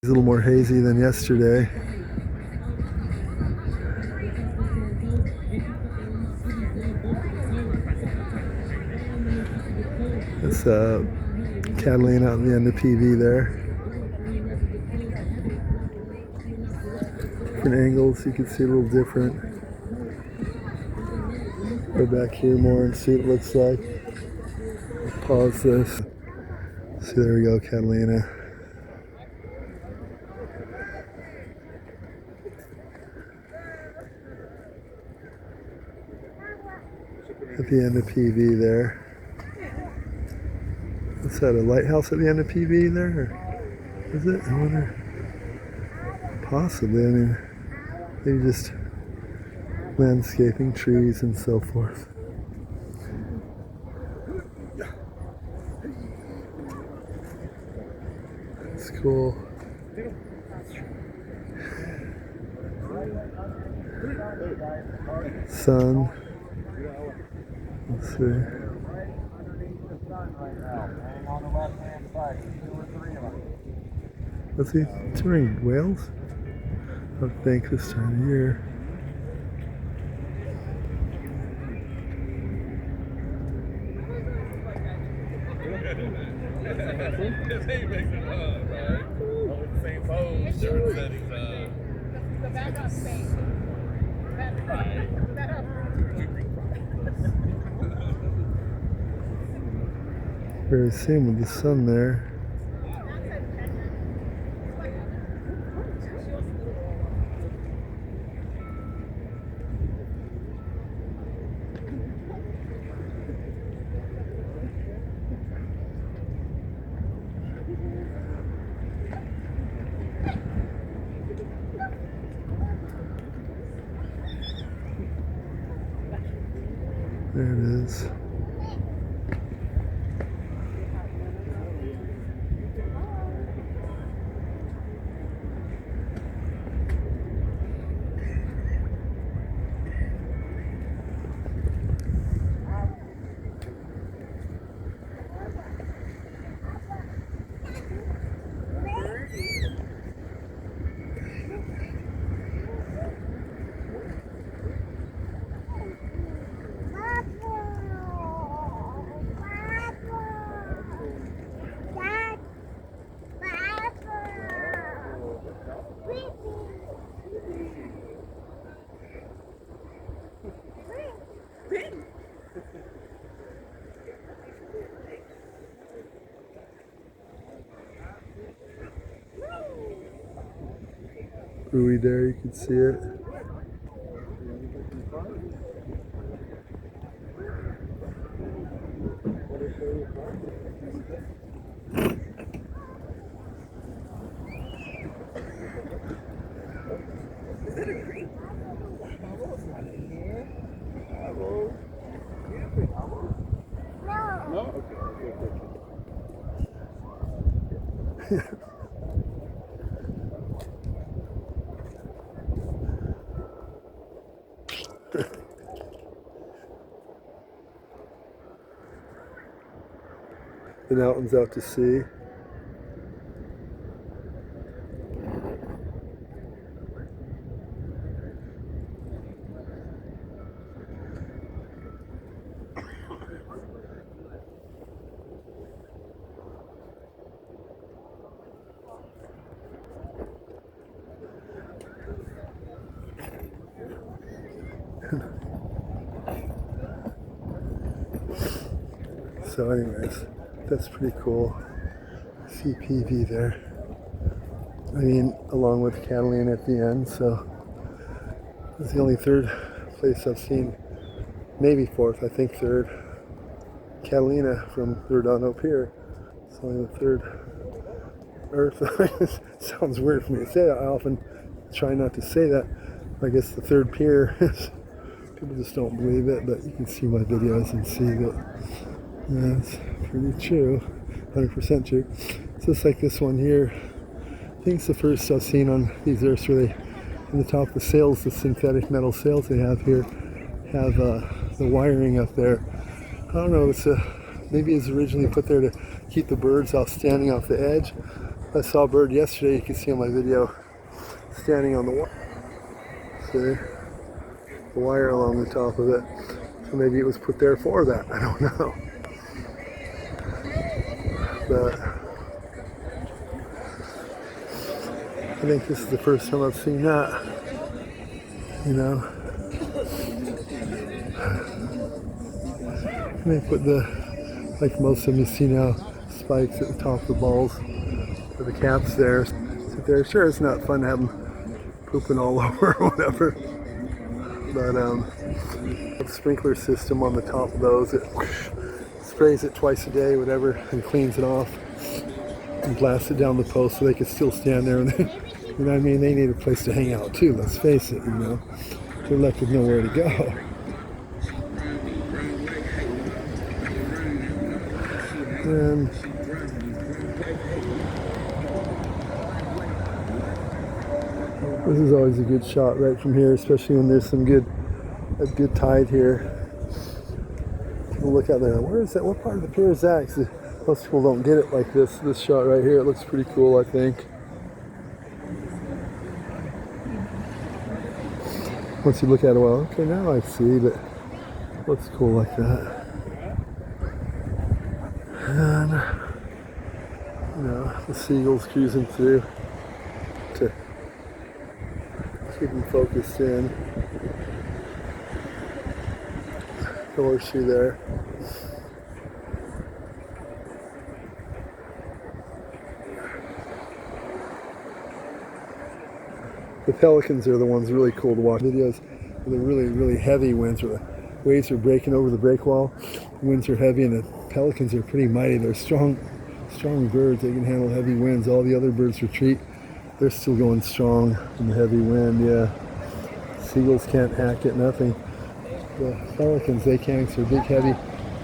It's a little more hazy than yesterday. It's Catalina out in the end of PV there. Different angles, you can see a little different. Go back here more and see what it looks like. Pause this. See, there we go, Catalina. At the end of PV there. Is that a lighthouse at the end of PV there? Or is it? I wonder. Possibly. I mean, maybe just landscaping, trees, and so forth. It's cool. Sun. Let's see. Let's see. Touring whales? I think this time of year. Very same with the sun there. There it is. Buoy there, you can see it. The mountains out to sea. So anyways, that's pretty cool. CPV there. I mean, along with Catalina at the end, so it's the only third place I've seen, maybe fourth, I think third. Catalina from Redondo Pier. It's only the third Earth. Sounds weird for me to say that. I often try not to say that. I guess the third pier is, people just don't believe it, but you can see my videos and see that that's pretty true, 100% true. It's just like this one here. I think it's the first I've seen on these Earths where they, in the top of the sails, the synthetic metal sails they have here, have the wiring up there. I don't know, it's maybe it's originally put there to keep the birds off standing off the edge. I saw a bird yesterday, you can see on my video, standing on the wire. See? The wire along the top of it. So maybe it was put there for that. I don't know. But I think this is the first time I've seen that. You know? And they put the, like most of them you see now, spikes at the top of the balls for the caps there. Sit there. Sure, it's not fun to have them pooping all over or whatever. But a sprinkler system on the top of those. It sprays it twice a day, whatever, and cleans it off and blasts it down the post so they can still stand there. And then, you know what I mean? They need a place to hang out too, let's face it, you know. They're left with nowhere to go. And this is always a good shot right from here, especially when there's a good tide here. We'll look out there. Where is that? What part of the pier is that? 'Cause most people don't get it like this. This shot right here, it looks pretty cool, I think. Once you look at it, well, okay, now I see, but it looks cool like that. And, you know, the seagulls cruising through to keep them focused in. The horseshoe there. The pelicans are the ones really cool to watch. Videos with the really, really heavy winds where the waves are breaking over the break wall. The winds are heavy and the pelicans are pretty mighty. They're strong birds. They can handle heavy winds. All the other birds retreat. They're still going strong in the heavy wind, yeah. Seagulls can't hack it, nothing. The pelicans, they can, because they're big, heavy.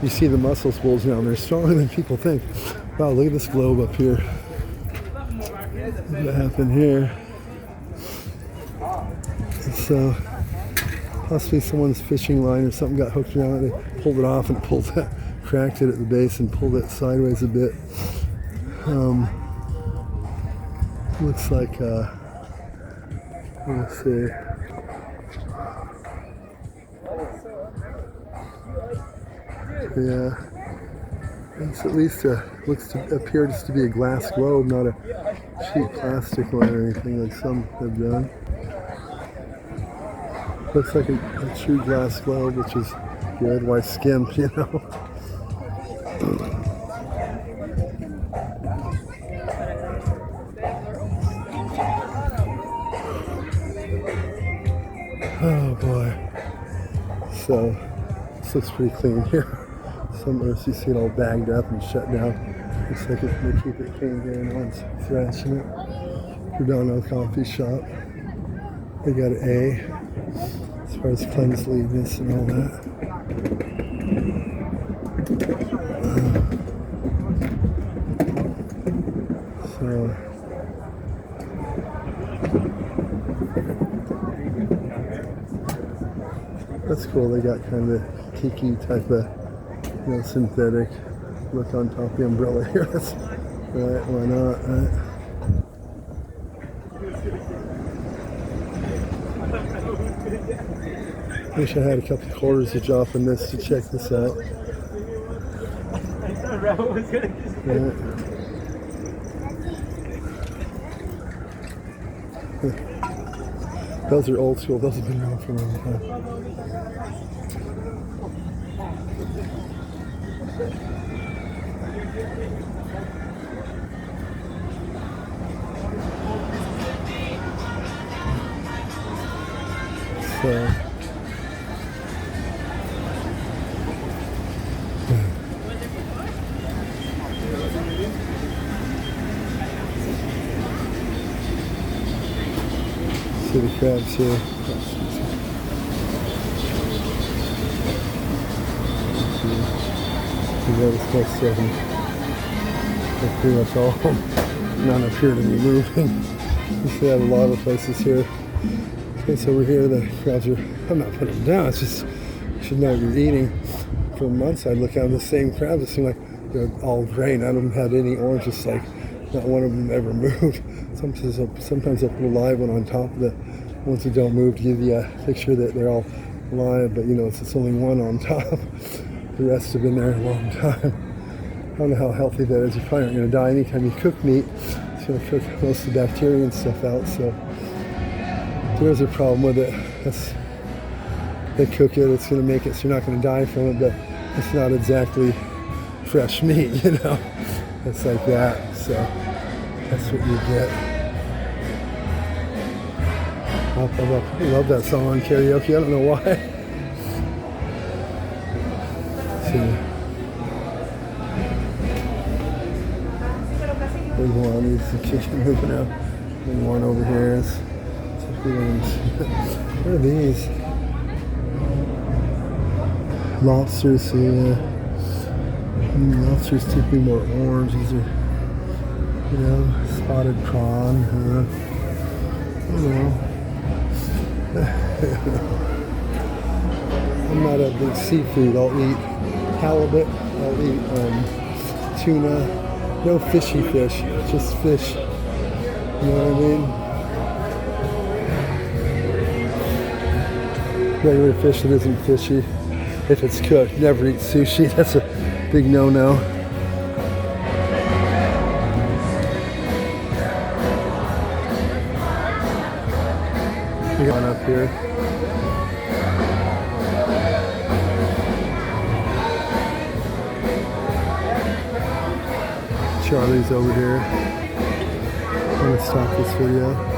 You see the muscles bulging out. They're stronger than people think. Wow, look at this globe up here. What happened here? So, possibly someone's fishing line or something got hooked around it. They pulled it off and cracked it at the base and pulled it sideways a bit. Looks like, let's see. Yeah, it's at least appears to be a glass globe, not a cheap plastic one or anything like some have done. Looks like a true glass globe, which is good. Why skimp, you know? Oh boy. So, this looks pretty clean here. Some earths you see it all bagged up and shut down. Looks like they keep it clean here. No one's thrashing it. Giordano Coffee Shop. They got an A as far as cleanliness and all that. So that's cool. They got kind of tiki type of, you know, synthetic look on top of the umbrella here. That's right. Why not? Right? Wish I had a couple quarters to drop in this to check this out. Right. Those are old school. Those have been around for a long time. So, see the crabs here. It's plus 7. They're pretty much all none appear to be moving. You see that a lot of places here. Okay, so over here the crabs are, I'm not putting them down, it's just, you should know what you're eating. For months I'd look at the same crabs, it seemed like they're all gray, none of them had any orange, just like Not one of them ever moved. Sometimes I'll put a live one on top of the ones that don't move to give you a picture that they're all live, but you know, it's only one on top. The rest have been there a long time. I don't know how healthy that is. You probably aren't going to die anytime you cook meat. It's going to cook most of the bacteria and stuff out, so there's a problem with it. They cook it, it's going to make it so you're not going to die from it, but it's not exactly fresh meat, you know. It's like that, so that's what you get. I love that song on karaoke. I don't know why. See, there's one. There's the chicken moving out. And one over here is. What are these? Lobsters. See, lobsters typically more orange. These are, you know, spotted prawn. I don't know. I'm not a big seafood. I'll eat halibut. I'll eat tuna. No fishy fish. Just fish. You know what I mean? Regular fish that isn't fishy. If it's cooked, never eat sushi. That's a big no-no. We got up here. Charlie's over here. I'm gonna stop this video.